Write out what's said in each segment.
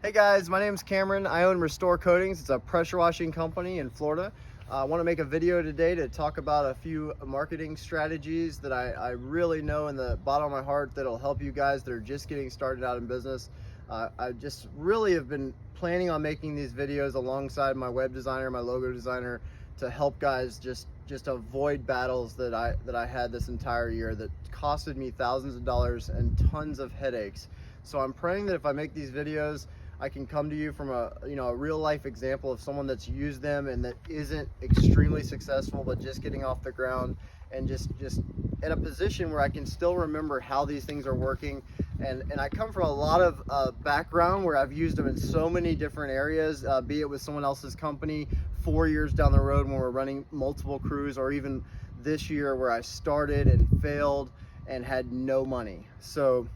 Hey guys, my name is Cameron. I own Restore Coatings. It's a pressure washing company in Florida. I want to make a video today to talk about a few marketing strategies that I really know in the bottom of my heart that'll help you guys that are just getting started out in business. I just really have been planning on making these videos alongside my web designer, my logo designer, to help guys just avoid battles that I had this entire year that costed me thousands of dollars and tons of headaches. So I'm praying that if I make these videos, I can come to you from a real life example of someone that's used them and that isn't extremely successful but just getting off the ground and just in a position where I can still remember how these things are working. And I come from a lot of background where I've used them in so many different areas, be it with someone else's company 4 years down the road when we're running multiple crews, or even this year where I started and failed and had no money. So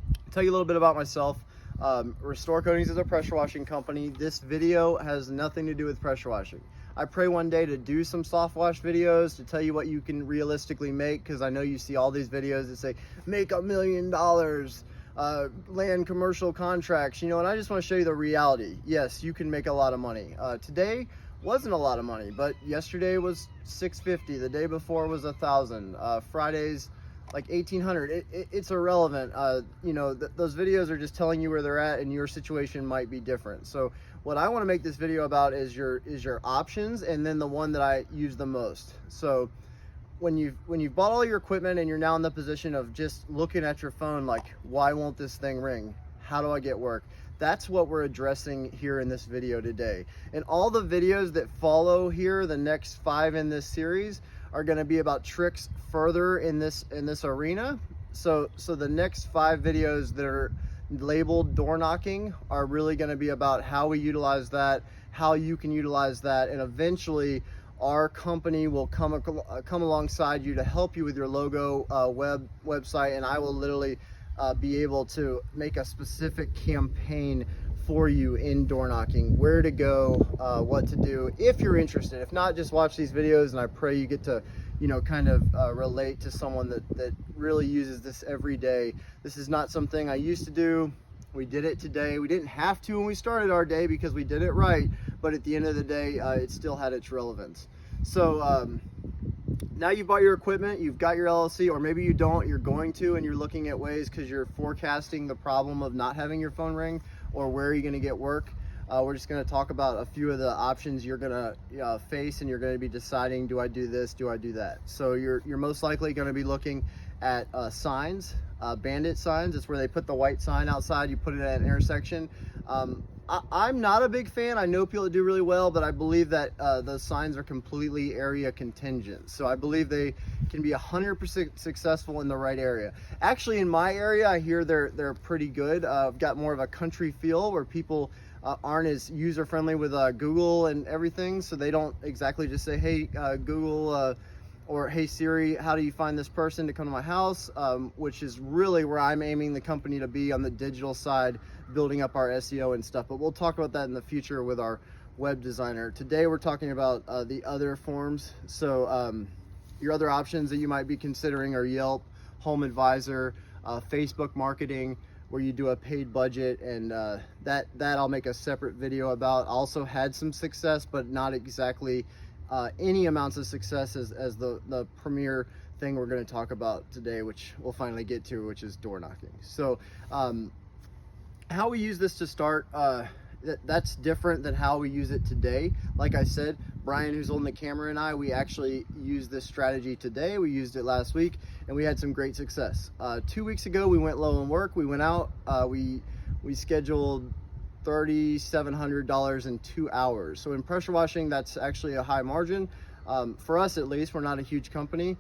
I'll tell you a little bit about myself. Restore Coatings is a pressure washing company. This video has nothing to do with pressure washing. I pray one day to do some soft wash videos to tell you what you can realistically make, because I know you see all these videos that say make $1 million, land commercial contracts, and I just want to show you the reality. Yes, you can make a lot of money. Today wasn't a lot of money, but yesterday was $650, the day before was $1,000, Friday's like $1,800. It's irrelevant. Those videos are just telling you where they're at, and your situation might be different. So what I want to make this video about is your options, and then the one that I use the most. So when you've bought all your equipment and you're now in the position of just looking at your phone like, why won't this thing ring? How do I get work? That's what we're addressing here in this video today. And all the videos that follow here, the next 5 in this series, are going to be about tricks further in this arena. So the next 5 videos that are labeled door knocking are really going to be about how we utilize that, how you can utilize that, and eventually our company will come alongside you to help you with your logo, website, and I will literally be able to make a specific campaign for you in door knocking, where to go, what to do if you're interested. If not, just watch these videos, and I pray you get to kind of relate to someone that really uses this every day. This is not something I used to do. We did it today. We didn't have to when we started our day because we did it right, but at the end of the day, it still had its relevance. So now you've bought your equipment, you've got your LLC, or maybe you don't, you're going to, and you're looking at ways because you're forecasting the problem of not having your phone ring, or where are you going to get work. We're just going to talk about a few of the options you're going to face, and you're going to be deciding, do I do this, do I do that? So you're most likely going to be looking at signs, bandit signs. It's where they put the white sign outside, you put it at an intersection. I'm not a big fan. I know people that do really well, but I believe that those signs are completely area contingent. So I believe they can be 100% successful in the right area. Actually, in my area, I hear they're pretty good. I've got more of a country feel where people aren't as user-friendly with Google and everything. So they don't exactly just say, hey, Google, or hey Siri, how do you find this person to come to my house? Which is really where I'm aiming the company to be on the digital side, building up our SEO and stuff. But we'll talk about that in the future with our web designer. Today we're talking about the other forms. So your other options that you might be considering are Yelp, Home Advisor, Facebook marketing, where you do a paid budget, and that I'll make a separate video about. Also had some success, but not exactly any amounts of success as the premier thing we're going to talk about today, which we'll finally get to, which is door knocking. So how we use this to start, that's different than how we use it today. Like I said, Brian, who's holding the camera, and we actually used this strategy today. We used it last week, and we had some great success. 2 weeks ago, we went low in work. We went out, we scheduled $3,700 in 2 hours. So in pressure washing, that's actually a high margin. For us, at least, we're not a huge company.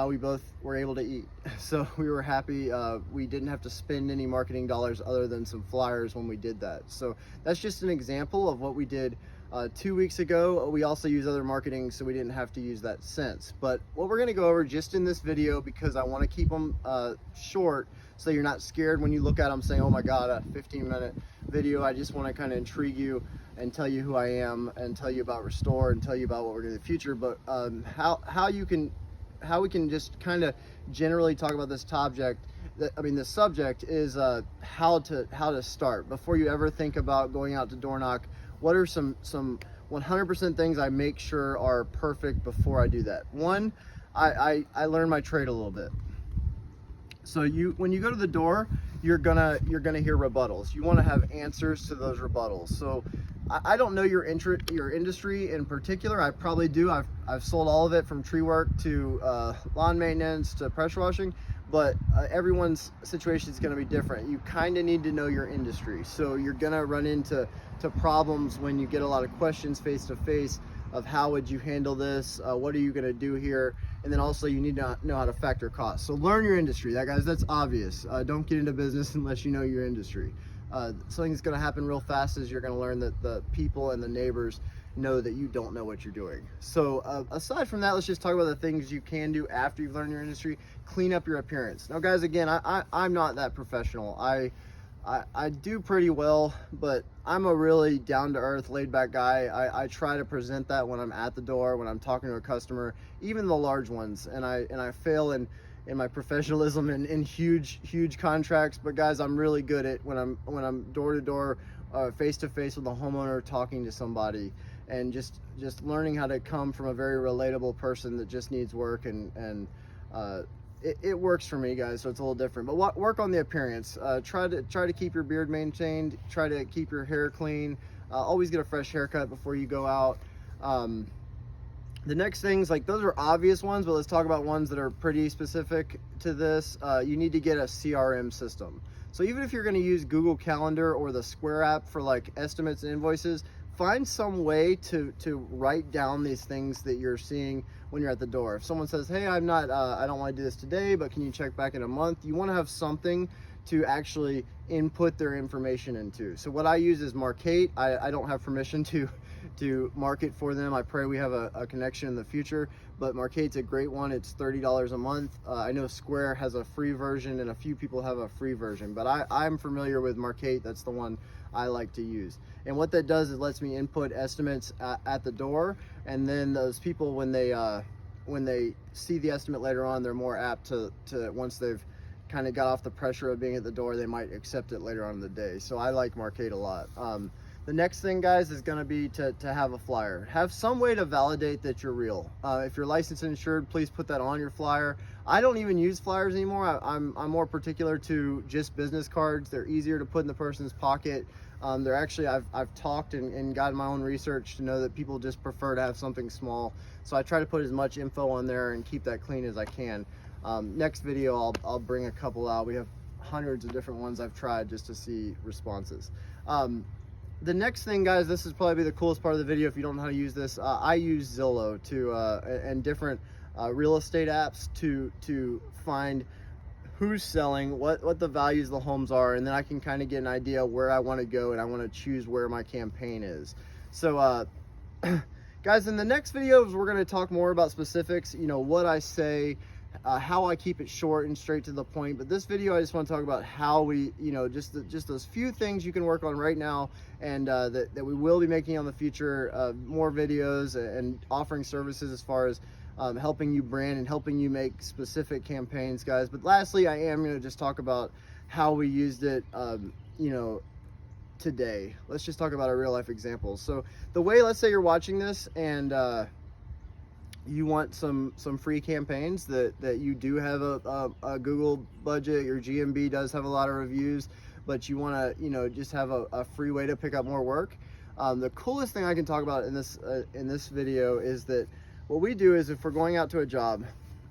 We both were able to eat. So we were happy. We didn't have to spend any marketing dollars other than some flyers when we did that. So that's just an example of what we did 2 weeks ago. We also use other marketing, so we didn't have to use that since. But what we're gonna go over just in this video, because I wanna keep them short, so you're not scared when you look at them saying, oh my God, a 15-minute video. I just wanna kind of intrigue you and tell you who I am and tell you about Restore and tell you about what we're doing in the future. But how you can how we can just kind of generally talk about this the subject is how to start before you ever think about going out to door knock. What are some 100% things I make sure are perfect before I do that? One, I learn my trade a little bit. So when you go to the door, you're gonna hear rebuttals. You want to have answers to those rebuttals. So I don't know your industry in particular. I probably do. I've sold all of it, from tree work to lawn maintenance to pressure washing, but everyone's situation is going to be different. You kind of need to know your industry. So you're going to run into problems when you get a lot of questions face to face of how would you handle this, what are you going to do here, and then also you need to know how to factor costs. So learn your industry. That's obvious. Don't get into business unless you know your industry. Something that's going to happen real fast is you're going to learn that the people and the neighbors know that you don't know what you're doing. So aside from that, let's just talk about the things you can do after you've learned your industry. Clean up your appearance. Now guys, again, I'm not that professional. I do pretty well, but I'm a really down-to-earth, laid-back guy. I try to present that when I'm at the door, when I'm talking to a customer, even the large ones, and I fail in my professionalism in huge contracts. But guys, I'm really good at when I'm door to door, face to face with a homeowner, talking to somebody, and just learning how to come from a very relatable person that just needs work, and it works for me, guys. So it's a little different, but work on the appearance. Try to keep your beard maintained, try to keep your hair clean, always get a fresh haircut before you go out. The next things, like, those are obvious ones, but let's talk about ones that are pretty specific to this. You need to get a CRM system. So even if you're going to use Google Calendar or the Square app for like estimates and invoices, find some way to write down these things that you're seeing when you're at the door. If someone says, hey, I don't want to do this today, but can you check back in a month? You want to have something to actually input their information into. So what I use is Markate. I don't have permission to market for them. I pray we have a connection in the future, but Markate's a great one. It's $30 a month. I know Square has a free version, and a few people have a free version, but I'm familiar with Markate. That's the one I like to use. And what that does is lets me input estimates at the door, and then those people, when they see the estimate later on, they're more apt to once they've kind of got off the pressure of being at the door, they might accept it later on in the day. So I like Markate a lot. The next thing, guys, is going to be to have a flyer. Have some way to validate that you're real. If you're licensed and insured, please put that on your flyer. I don't even use flyers anymore. I'm more particular to just business cards. They're easier to put in the person's pocket. They're actually, I've talked and gotten my own research to know that people just prefer to have something small. So I try to put as much info on there and keep that clean as I can. Next video, I'll bring a couple out. We have hundreds of different ones I've tried just to see responses. The next thing, guys, this is probably the coolest part of the video if you don't know how to use this. I use Zillow and different real estate apps to find who's selling, what the values of the homes are, and then I can kind of get an idea where I want to go, and I want to choose where my campaign is. So guys, in the next videos, we're going to talk more about specifics, what I say, how I keep it short and straight to the point. But this video, I just want to talk about how we, just those few things you can work on right now, and that we will be making on the future, more videos and offering services as far as helping you brand and helping you make specific campaigns, guys. But lastly, I am going to just talk about how we used it, today. Let's just talk about a real life example. So the way, let's say you're watching this and you want some free campaigns that you do have a Google budget, your GMB does have a lot of reviews, but you want to, just have a free way to pick up more work. The coolest thing I can talk about in this video is that what we do is, if we're going out to a job,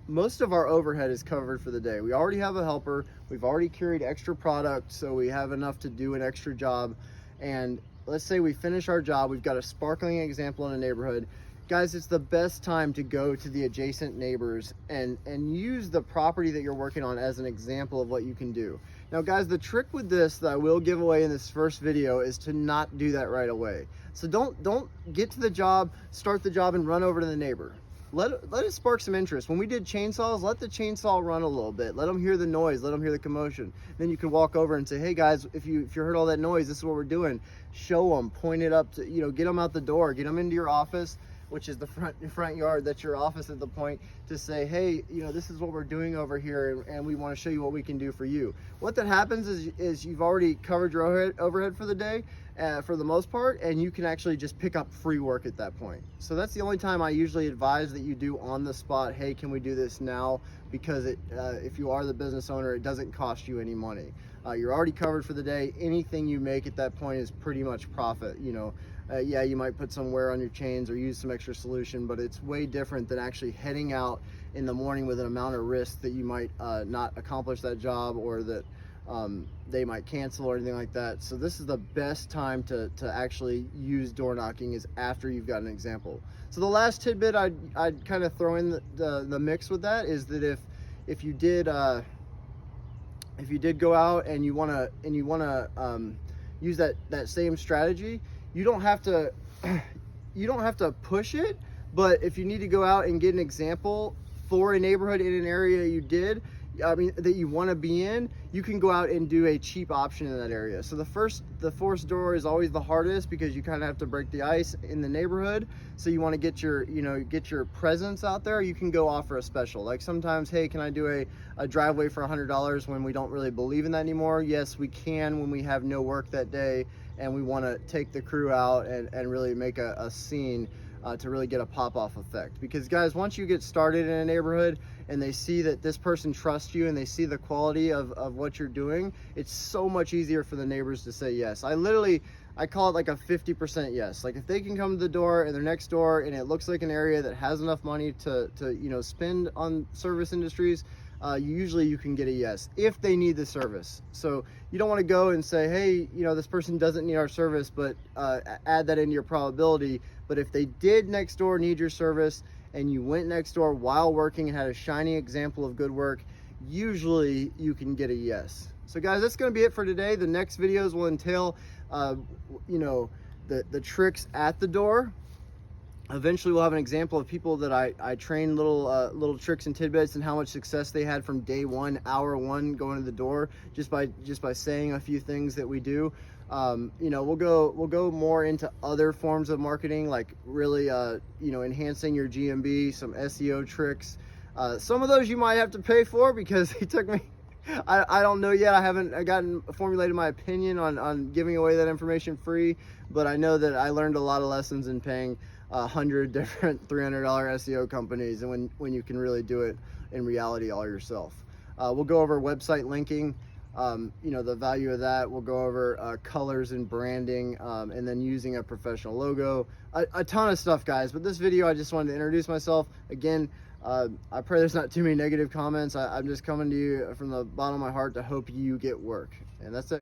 most of our overhead is covered for the day. We already have a helper. We've already carried extra product, so we have enough to do an extra job. And let's say we finish our job, we've got a sparkling example in a neighborhood. Guys, it's the best time to go to the adjacent neighbors and use the property that you're working on as an example of what you can do. Now, guys, the trick with this that I will give away in this first video is to not do that right away. So don't get to the job, start the job, and run over to the neighbor. Let it spark some interest. When we did chainsaws, let the chainsaw run a little bit. Let them hear the noise. Let them hear the commotion. Then you can walk over and say, hey guys, if you heard all that noise, this is what we're doing. Show them, point it up to, get them out the door, get them into your office, which is the front yard, that's your office at the point, to say, hey, you know, this is what we're doing over here, and we want to show you what we can do for you. What that happens is you've already covered your overhead for the day, for the most part, and you can actually just pick up free work at that point. So that's the only time I usually advise that you do on the spot, hey, can we do this now? Because if you are the business owner, it doesn't cost you any money. You're already covered for the day. Anything you make at that point is pretty much profit. You know, yeah, you might put some wear on your chains or use some extra solution, but it's way different than actually heading out in the morning with an amount of risk that you might not accomplish that job, or that they might cancel or anything like that. So this is the best time to actually use door knocking, is after you've got an example. So the last tidbit I'd kind of throw in the mix with that is that if you did go out and you want to use that same strategy, you don't have to push it. But if you need to go out and get an example for a neighborhood in an area that you want to be in, you can go out and do a cheap option in that area. So the forced door is always the hardest, because you kind of have to break the ice in the neighborhood. So you want to get your presence out there. You can go offer a special. Like sometimes, hey, can I do a driveway for $100 when we don't really believe in that anymore? Yes, we can, when we have no work that day and we want to take the crew out and really make a scene. To really get a pop-off effect. Because guys, once you get started in a neighborhood and they see that this person trusts you and they see the quality of what you're doing, it's so much easier for the neighbors to say yes. I call it like a 50% yes. Like if they can come to the door and they're next door and it looks like an area that has enough money to spend on service industries, usually you can get a yes if they need the service. So you don't want to go and say, hey, this person doesn't need our service, but add that into your probability. But if they did next door need your service and you went next door while working and had a shining example of good work, usually you can get a yes. So guys, that's going to be it for today. The next videos will entail the tricks at the door. Eventually we'll have an example of people that I train little tricks and tidbits, and how much success they had from day one, hour one, going to the door, just by saying a few things that we do. We'll go more into other forms of marketing, like really enhancing your GMB, some SEO tricks. Some of those you might have to pay for, because it took me, I don't know yet. I haven't formulated my opinion on giving away that information free, but I know that I learned a lot of lessons in paying 100 different $300 SEO companies, and when you can really do it in reality all yourself. We'll go over website linking, the value of that. We'll go over colors and branding, and then using a professional logo, a ton of stuff, guys. But this video, I just wanted to introduce myself again. I pray there's not too many negative comments. I'm just coming to you from the bottom of my heart to hope you get work, and that's it.